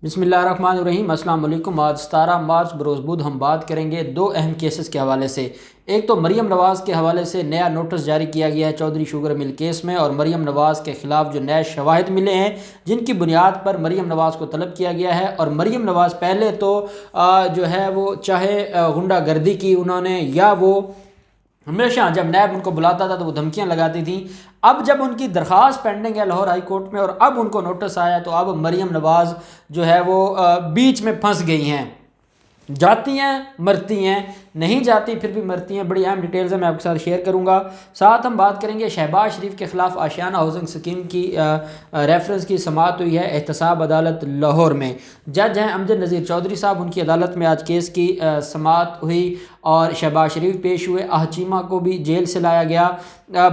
بسم اللہ الرحمن الرحیم۔ السلام علیکم۔ آج 17 مارچ بروز بدھ ہم بات کریں گے دو اہم کیسز کے حوالے سے۔ ایک تو مریم نواز کے حوالے سے نیا نوٹس جاری کیا گیا ہے چودھری شوگر مل کیس میں، اور مریم نواز کے خلاف جو نئے شواہد ملے ہیں جن کی بنیاد پر مریم نواز کو طلب کیا گیا ہے۔ اور مریم نواز پہلے تو جو ہے وہ چاہے غنڈہ گردی کی انہوں نے، یا وہ ہمیشہ جب نیب ان کو بلاتا تھا تو وہ دھمکیاں لگاتی تھیں، اب جب ان کی درخواست پینڈنگ ہے لاہور ہائی کورٹ میں اور اب ان کو نوٹس آیا تو اب مریم نواز جو ہے وہ بیچ میں پھنس گئی ہیں، جاتی ہیں مرتی ہیں، نہیں جاتی پھر بھی مرتی ہیں۔ بڑی اہم ڈیٹیلز ہیں، میں آپ کے ساتھ شیئر کروں گا۔ ساتھ ہم بات کریں گے شہباز شریف کے خلاف آشیانہ ہاؤسنگ اسکیم کی ریفرنس کی سماعت ہوئی ہے احتساب عدالت لاہور میں۔ جج ہیں امجد نذیر چودھری صاحب، ان کی عدالت میں آج کیس کی سماعت ہوئی اور شہباز شریف پیش ہوئے، چیمہ کو بھی جیل سے لایا گیا،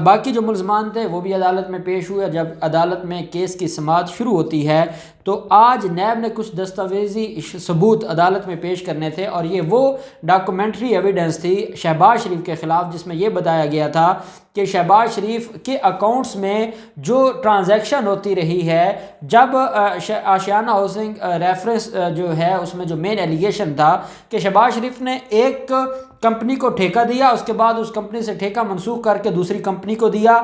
باقی جو ملزمان تھے وہ بھی عدالت میں پیش ہوئے۔ جب عدالت میں کیس کی سماعت شروع ہوتی ہے تو آج نیب نے کچھ دستاویزی ثبوت عدالت میں پیش کرنے تھے، اور یہ وہ ڈاکومنٹری ایویڈنس تھی شہباز شریف کے خلاف جس میں یہ بتایا گیا تھا کہ شہباز شریف کے اکاؤنٹس میں جو ٹرانزیکشن ہوتی رہی ہے، جب آشیانہ ہاؤسنگ ریفرنس جو ہے اس میں جو مین ایلیگیشن تھا کہ شہباز شریف نے ایک کمپنی کو ٹھیکہ دیا، اس کے بعد اس کمپنی سے ٹھیکہ منسوخ کر کے دوسری کمپنی کو دیا،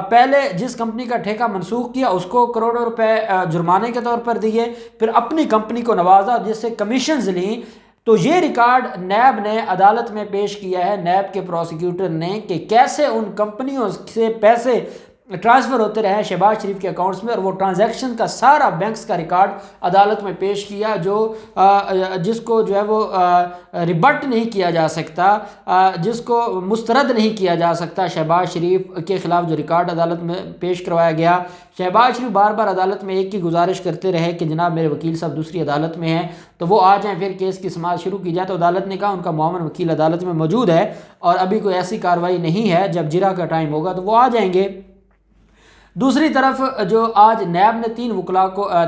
پہلے جس کمپنی کا ٹھیکہ منسوخ کیا اس کو کروڑوں روپے جرمانے کے طور پر دیے، پھر اپنی کمپنی کو نوازا جس سے کمیشنز لیں۔ تو یہ ریکارڈ نیب نے عدالت میں پیش کیا ہے، نیب کے پروسیکیوٹر نے، کہ کیسے ان کمپنیوں سے پیسے ٹرانسفر ہوتے رہے شہباز شریف کے اکاؤنٹس میں، اور وہ ٹرانزیکشن کا سارا بینکس کا ریکارڈ عدالت میں پیش کیا، جس کو جو ہے وہ ریبٹ نہیں کیا جا سکتا، جس کو مسترد نہیں کیا جا سکتا۔ شہباز شریف کے خلاف جو ریکارڈ عدالت میں پیش کروایا گیا، شہباز شریف بار بار عدالت میں ایک کی گزارش کرتے رہے کہ جناب میرے وکیل صاحب دوسری عدالت میں ہیں تو وہ آ جائیں، پھر کیس کی سماعت شروع کی جائے، تو عدالت نے کہا ان کا معاون وکیل عدالت میں موجود ہے اور ابھی کوئی ایسی کارروائی نہیں ہے، جب جرا کا ٹائم ہوگا تو وہ آ جائیں گے۔ دوسری طرف جو آج نیب نے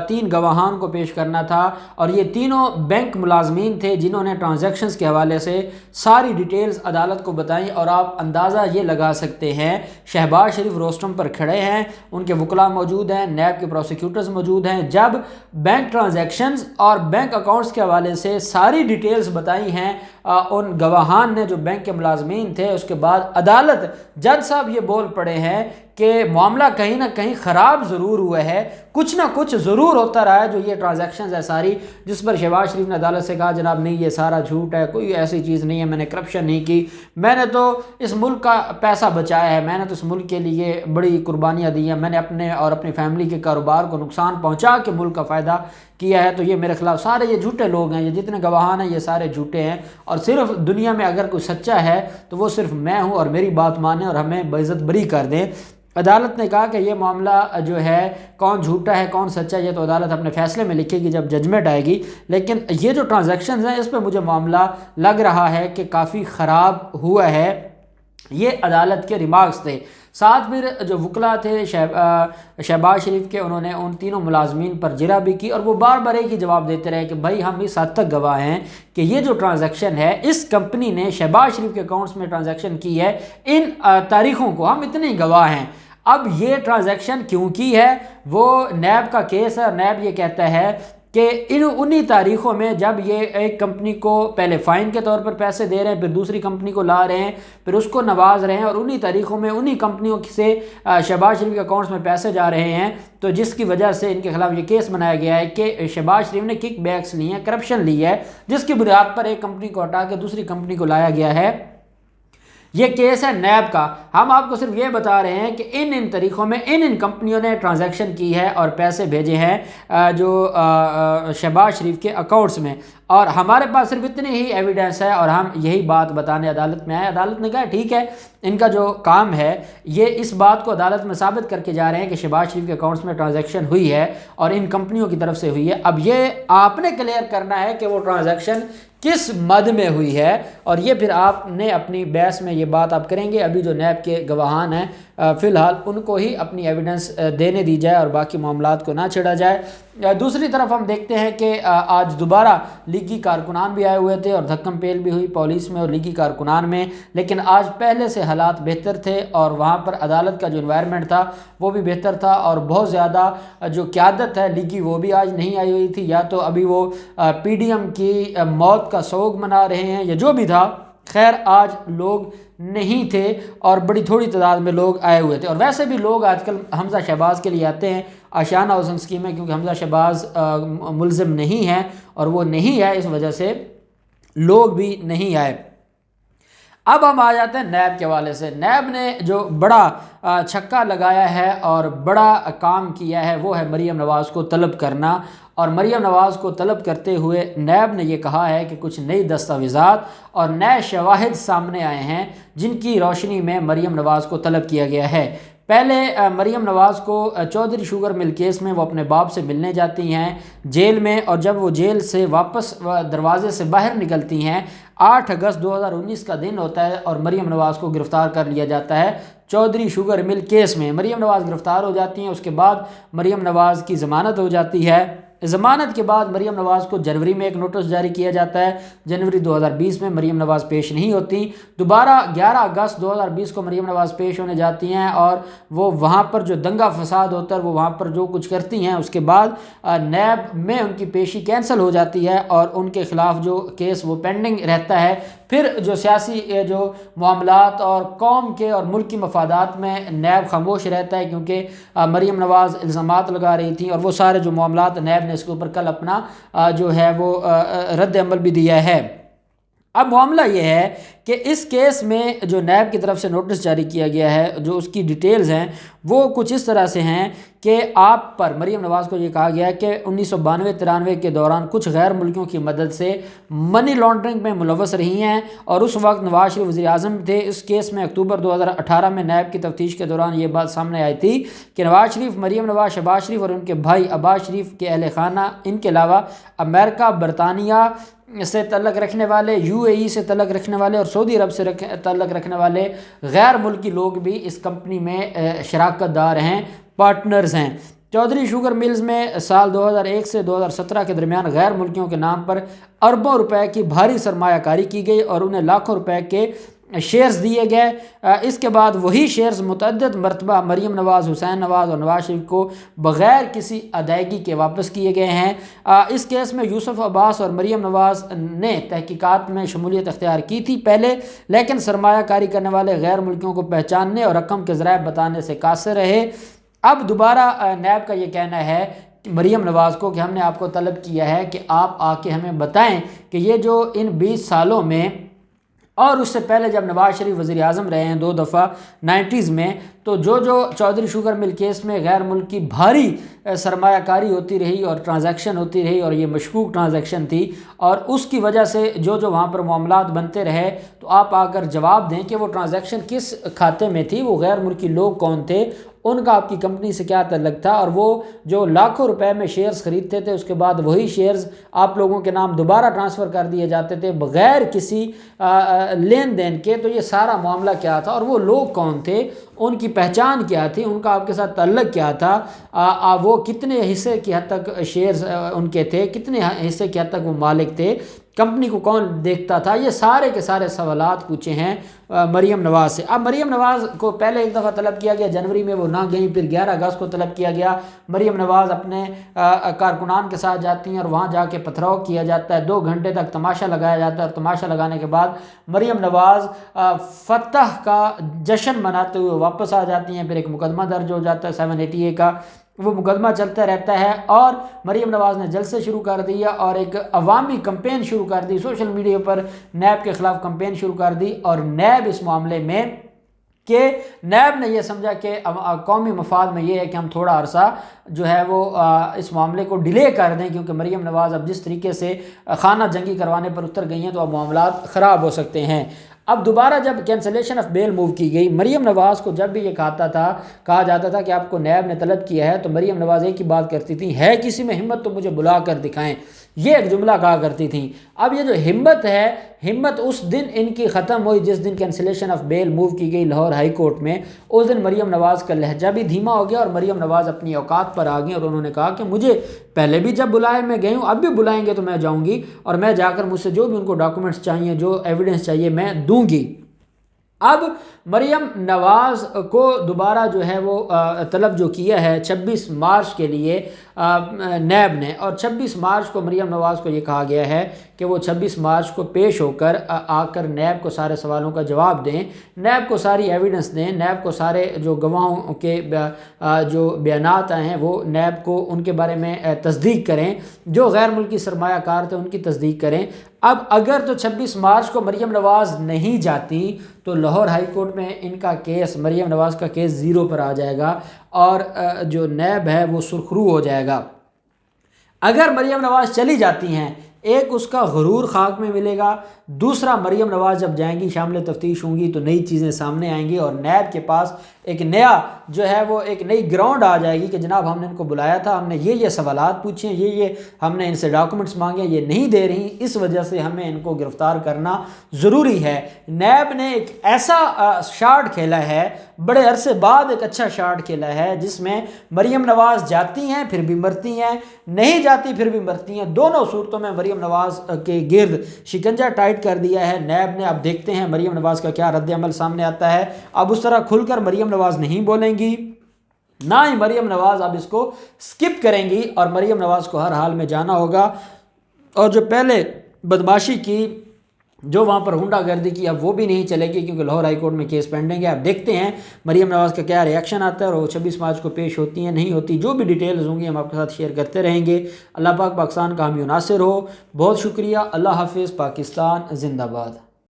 تین گواہان کو پیش کرنا تھا، اور یہ تینوں بینک ملازمین تھے جنہوں نے ٹرانزیکشنز کے حوالے سے ساری ڈیٹیلز عدالت کو بتائیں، اور آپ اندازہ یہ لگا سکتے ہیں شہباز شریف روسٹم پر کھڑے ہیں، ان کے وکلاء موجود ہیں، نیب کے پروسیکیوٹرز موجود ہیں، جب بینک ٹرانزیکشنز اور بینک اکاؤنٹس کے حوالے سے ساری ڈیٹیلز بتائی ہیں ان گواہان نے جو بینک کے ملازمین تھے، اس کے بعد عدالت جج صاحب یہ بول پڑے ہیں کہ معاملہ کہیں نہ کہیں خراب ضرور ہوا ہے، کچھ نہ کچھ ضرور ہوتا رہا ہے، جو یہ ٹرانزیکشنز ہے ساری، جس پر شہباز شریف نے عدالت سے کہا جناب نہیں یہ سارا جھوٹ ہے، کوئی ایسی چیز نہیں ہے، میں نے کرپشن نہیں کی، میں نے تو اس ملک کا پیسہ بچایا ہے، میں نے تو اس ملک کے لیے بڑی قربانیاں دی ہیں، میں نے اپنے اور اپنی فیملی کے کاروبار کو نقصان پہنچا کے ملک کا فائدہ کیا ہے، تو یہ میرے خلاف سارے یہ جھوٹے لوگ ہیں، یہ جتنے گواہان ہیں یہ سارے جھوٹے ہیں، اور صرف دنیا میں اگر کوئی سچا ہے تو وہ صرف میں ہوں، اور میری بات مانیں اور ہمیں باعزت بری کر دیں۔ عدالت نے کہا کہ یہ معاملہ جو ہے کون جھوٹا ہے کون سچا ہے یہ تو عدالت اپنے فیصلے میں لکھے گی جب ججمنٹ آئے گی، لیکن یہ جو ٹرانزیکشنز ہیں اس پہ مجھے معاملہ لگ رہا ہے کہ کافی خراب ہوا ہے، یہ عدالت کے ریمارکس تھے۔ ساتھ پھر جو وکلاء تھے شہباز شریف کے، انہوں نے ان تینوں ملازمین پر جرح بھی کی، اور وہ بار بار ایک ہی جواب دیتے رہے کہ بھائی ہم اس حد تک گواہ ہیں کہ یہ جو ٹرانزیکشن ہے اس کمپنی نے شہباز شریف کے اکاؤنٹس میں ٹرانزیکشن کی ہے ان تاریخوں کو، ہم اتنے ہی گواہ ہیں۔ اب یہ ٹرانزیکشن کیوں کی ہے وہ نیب کا کیس ہے، اور نیب یہ کہتا ہے کہ انہی تاریخوں میں جب یہ ایک کمپنی کو پہلے فائن کے طور پر پیسے دے رہے ہیں، پھر دوسری کمپنی کو لا رہے ہیں، پھر اس کو نواز رہے ہیں، اور انہی تاریخوں میں انہی کمپنیوں سے شہباز شریف کے اکاؤنٹس میں پیسے جا رہے ہیں، تو جس کی وجہ سے ان کے خلاف یہ کیس بنایا گیا ہے کہ شہباز شریف نے کک بیکس لی ہیں، کرپشن لی ہے، جس کی بنیاد پر ایک کمپنی کو ہٹا کے دوسری کمپنی کو لایا گیا ہے۔ یہ کیس ہے نیب کا، ہم آپ کو صرف یہ بتا رہے ہیں کہ ان طریقوں میں ان کمپنیوں نے ٹرانزیکشن کی ہے اور پیسے بھیجے ہیں جو شہباز شریف کے اکاؤنٹس میں، اور ہمارے پاس صرف اتنی ہی ایویڈنس ہے اور ہم یہی بات بتانے عدالت میں آئے۔ عدالت نے کہا ٹھیک ہے، ان کا جو کام ہے یہ اس بات کو عدالت میں ثابت کر کے جا رہے ہیں کہ شہباز شریف کے اکاؤنٹس میں ٹرانزیکشن ہوئی ہے اور ان کمپنیوں کی طرف سے ہوئی ہے۔ اب یہ آپ نے کلیئر کرنا ہے کہ وہ ٹرانزیکشن کس مد میں ہوئی ہے، اور یہ پھر آپ نے اپنی بحث میں یہ بات آپ کریں گے۔ ابھی جو نیب کے گواہان ہیں فی الحال ان کو ہی اپنی ایویڈنس دینے دی جائے اور باقی معاملات کو نہ چھیڑا جائے۔ دوسری طرف ہم دیکھتے ہیں کہ آج دوبارہ لیگی کارکنان بھی آئے ہوئے تھے اور دھکم پیل بھی ہوئی پولیس میں اور لیگی کارکنان میں، لیکن آج پہلے سے حالات بہتر تھے اور وہاں پر عدالت کا جو انوائرمنٹ تھا وہ بھی بہتر تھا، اور بہت زیادہ جو قیادت ہے لیگی وہ بھی آج نہیں آئی ہوئی تھی، یا تو ابھی وہ پی ڈی ایم کی موت کا سوگ منا رہے ہیں یا جو بھی تھا۔ خیر آج لوگ نہیں تھے اور بڑی تھوڑی تعداد میں لوگ آئے ہوئے تھے، اور ویسے بھی لوگ آج کل حمزہ شہباز کے لیے آتے ہیں آشیانہ ہاؤسنگ اسکیم میں، کیونکہ حمزہ شہباز ملزم نہیں ہے اور وہ نہیں ہے، اس وجہ سے لوگ بھی نہیں آئے۔ اب ہم آ جاتے ہیں نیب کے حوالے سے۔ نیب نے جو بڑا چھکا لگایا ہے اور بڑا کام کیا ہے وہ ہے مریم نواز کو طلب کرنا، اور مریم نواز کو طلب کرتے ہوئے نیب نے یہ کہا ہے کہ کچھ نئی دستاویزات اور نئے شواہد سامنے آئے ہیں جن کی روشنی میں مریم نواز کو طلب کیا گیا ہے۔ پہلے مریم نواز کو چودھری شوگر مل کیس میں وہ اپنے باپ سے ملنے جاتی ہیں جیل میں، اور جب وہ جیل سے واپس دروازے سے باہر نکلتی ہیں 8 اگست 2019 کا دن ہوتا ہے اور مریم نواز کو گرفتار کر لیا جاتا ہے چودھری شوگر مل کیس میں۔ مریم نواز گرفتار ہو جاتی ہیں، اس کے بعد مریم نواز کی ضمانت ہو جاتی ہے۔ ضمانت کے بعد مریم نواز کو جنوری میں ایک نوٹس جاری کیا جاتا ہے، جنوری 2020 میں مریم نواز پیش نہیں ہوتی، دوبارہ 11 اگست 2020 کو مریم نواز پیش ہونے جاتی ہیں، اور وہ وہاں پر جو دنگا فساد ہوتا ہے وہ وہاں پر جو کچھ کرتی ہیں، اس کے بعد نیب میں ان کی پیشی کینسل ہو جاتی ہے اور ان کے خلاف جو کیس وہ پینڈنگ رہتا ہے۔ پھر جو سیاسی جو معاملات اور قوم کے اور ملک کی مفادات میں نیب خاموش رہتا ہے، کیونکہ مریم نواز الزامات لگا رہی تھیں، اور وہ سارے جو معاملات نیب نے اس کے اوپر کل اپنا جو ہے وہ رد عمل بھی دیا ہے۔ اب معاملہ یہ ہے کہ اس کیس میں جو نیب کی طرف سے نوٹس جاری کیا گیا ہے، جو اس کی ڈیٹیلز ہیں وہ کچھ اس طرح سے ہیں کہ آپ پر مریم نواز کو یہ کہا گیا ہے کہ 1992-93 کے دوران کچھ غیر ملکیوں کی مدد سے منی لانڈرنگ میں ملوث رہی ہیں، اور اس وقت نواز شریف وزیر اعظم تھے۔ اس کیس میں اکتوبر 2018 میں نیب کی تفتیش کے دوران یہ بات سامنے آئی تھی کہ نواز شریف، مریم نواز، شہباز شریف اور ان کے بھائی عباس شریف کے اہل خانہ، ان کے علاوہ امریکہ، برطانیہ سے تعلق رکھنے والے، یو اے ای سے تعلق رکھنے والے اور سعودی عرب سے تعلق رکھنے والے غیر ملکی لوگ بھی اس کمپنی میں شراکت دار ہیں، پارٹنرز ہیں۔ چودھری شوگر ملز میں سال 2001 سے 2017 کے درمیان غیر ملکیوں کے نام پر اربوں روپے کی بھاری سرمایہ کاری کی گئی اور انہیں لاکھوں روپے کے شیئرز دیے گئے۔ اس کے بعد وہی شیئرز متعدد مرتبہ مریم نواز، حسین نواز اور نواز شریف کو بغیر کسی ادائیگی کے واپس کیے گئے ہیں۔ اس کیس میں یوسف عباس اور مریم نواز نے تحقیقات میں شمولیت اختیار کی تھی پہلے، لیکن سرمایہ کاری کرنے والے غیر ملکیوں کو پہچاننے اور رقم کے ذرائع بتانے سے قاصر رہے۔ اب دوبارہ نیب کا یہ کہنا ہے مریم نواز کو کہ ہم نے آپ کو طلب کیا ہے کہ آپ آ کے ہمیں بتائیں کہ یہ جو ان 20 سالوں میں، اور اس سے پہلے جب نواز شریف وزیر اعظم رہے ہیں 2 دفعہ 90s میں، تو جو چودھری شوگر مل کیس میں غیر ملکی بھاری سرمایہ کاری ہوتی رہی اور ٹرانزیکشن ہوتی رہی، اور یہ مشکوک ٹرانزیکشن تھی، اور اس کی وجہ سے جو وہاں پر معاملات بنتے رہے، تو آپ آ کر جواب دیں کہ وہ ٹرانزیکشن کس کھاتے میں تھی، وہ غیر ملکی لوگ کون تھے، ان کا آپ کی کمپنی سے کیا تعلق تھا، اور وہ جو لاکھوں روپے میں شیئرز خریدتے تھے، اس کے بعد وہی شیئرز آپ لوگوں کے نام دوبارہ ٹرانسفر کر دیے جاتے تھے بغیر کسی لین دین کے، تو یہ سارا معاملہ کیا تھا، اور وہ لوگ کون تھے، ان کی پہچان کیا تھی، ان کا آپ کے ساتھ تعلق کیا تھا، وہ کتنے حصے کی حد تک شیئرز ان کے تھے، کتنے حصے کی حد تک وہ مالک تھے، کمپنی کو کون دیکھتا تھا، یہ سارے کے سارے سوالات پوچھے ہیں مریم نواز سے۔ اب مریم نواز کو پہلے ایک دفعہ طلب کیا گیا جنوری میں، وہ نہ گئیں، پھر 11 اگست کو طلب کیا گیا۔ مریم نواز اپنے کارکنان کے ساتھ جاتی ہیں اور وہاں جا کے پتھراؤ کیا جاتا ہے، 2 گھنٹے تک تماشا لگایا جاتا ہے، اور تماشا لگانے کے بعد مریم نواز فتح کا جشن مناتے ہوئے واپس آ جاتی ہیں۔ پھر ایک مقدمہ درج ہو جاتا ہے 780A کا، وہ مقدمہ چلتا رہتا ہے، اور مریم نواز نے جلسے شروع کر دیا اور ایک عوامی کمپین شروع کر دی، سوشل میڈیا پر نیب کے خلاف کمپین شروع کر دی، اور نیب اس معاملے میں کہ نیب نے یہ سمجھا کہ قومی مفاد میں یہ ہے کہ ہم تھوڑا عرصہ جو ہے وہ اس معاملے کو ڈیلے کر دیں، کیونکہ مریم نواز اب جس طریقے سے خانہ جنگی کروانے پر اتر گئی ہیں تو اب معاملات خراب ہو سکتے ہیں۔ اب دوبارہ جب کینسلیشن آف بیل موو کی گئی، مریم نواز کو جب بھی یہ کہا جاتا تھا کہ آپ کو نیب نے طلب کیا ہے، تو مریم نواز ایک ہی بات کرتی تھی، ہے کسی میں ہمت تو مجھے بلا کر دکھائیں، یہ ایک جملہ کہا کرتی تھیں۔ اب یہ جو ہمت ہے، ہمت اس دن ان کی ختم ہوئی جس دن کینسلیشن آف بیل موو کی گئی لاہور ہائی کورٹ میں۔ اس دن مریم نواز کا لہجہ بھی دھیما ہو گیا اور مریم نواز اپنی اوقات پر آ گئی، اور انہوں نے کہا کہ مجھے پہلے بھی جب بلائے میں گئی ہوں، اب بھی بلائیں گے تو میں جاؤں گی، اور میں جا کر مجھ سے جو بھی ان کو ڈاکومنٹس چاہیے، جو ایویڈنس چاہیے، میں دوں گی۔ اب مریم نواز کو دوبارہ جو ہے وہ طلب جو کیا ہے 26 مارچ کے لیے نیب نے، اور 26 مارچ کو مریم نواز کو یہ کہا گیا ہے کہ وہ 26 مارچ کو پیش ہو کر آ کر نیب کو سارے سوالوں کا جواب دیں، نیب کو ساری ایویڈنس دیں، نیب کو سارے جو گواہوں کے جو بیانات آئے ہیں وہ نیب کو ان کے بارے میں تصدیق کریں، جو غیر ملکی سرمایہ کار تھے ان کی تصدیق کریں۔ اب اگر تو 26 مارچ کو مریم نواز نہیں جاتی تو لاہور ہائی کورٹ میں ان کا کیس، مریم نواز کا کیس 0 پر آ جائے گا، اور جو نیب ہے وہ سرخرو ہو جائے گا۔ اگر مریم نواز چلی جاتی ہیں، ایک اس کا غرور خاک میں ملے گا، دوسرا مریم نواز جب جائیں گی، شامل تفتیش ہوں گی تو نئی چیزیں سامنے آئیں گی، اور نیب کے پاس ایک نیا جو ہے وہ ایک نئی گراؤنڈ آ جائے گی کہ جناب ہم نے ان کو بلایا تھا، ہم نے یہ سوالات پوچھے ہیں، یہ ہم نے ان سے ڈاکومنٹس مانگے، یہ نہیں دے رہی، اس وجہ سے ہمیں ان کو گرفتار کرنا ضروری ہے۔ نیب نے ایک ایسا شاٹ کھیلا ہے، بڑے عرصے بعد ایک اچھا شاٹ کھیلا ہے، جس میں مریم نواز جاتی ہیں پھر بھی مرتی ہیں، نہیں جاتی پھر بھی مرتی ہیں، دونوں صورتوں میں مریم نواز کے گرد شکنجہ ٹائٹ کر دیا ہے نیب نے۔ اب دیکھتے ہیں مریم نواز کا کیا رد عمل سامنے آتا ہے۔ اب اس طرح کھل کر مریم نواز نہیں بولیں گی، نہ ہی مریم نواز اب اس کو سکپ کریں گی، اور مریم نواز کو ہر حال میں جانا ہوگا، اور جو پہلے بدماشی کی، جو وہاں پر ہنڈا گردی کی، اب وہ بھی نہیں چلے گی، کیونکہ لاہور ہائی کورٹ میں کیس پینڈنگ ہے۔ اب دیکھتے ہیں مریم نواز کا کیا ریاکشن آتا ہے، اور وہ 26 مارچ کو پیش ہوتی ہیں نہیں ہوتی، جو بھی ڈیٹیلز ہوں گی ہم آپ کے ساتھ شیئر کرتے رہیں گے۔ اللہ پاک پاکستان کا حامی و ناصر ہو۔ بہت شکریہ، اللہ حافظ، پاکستان زندہ باد۔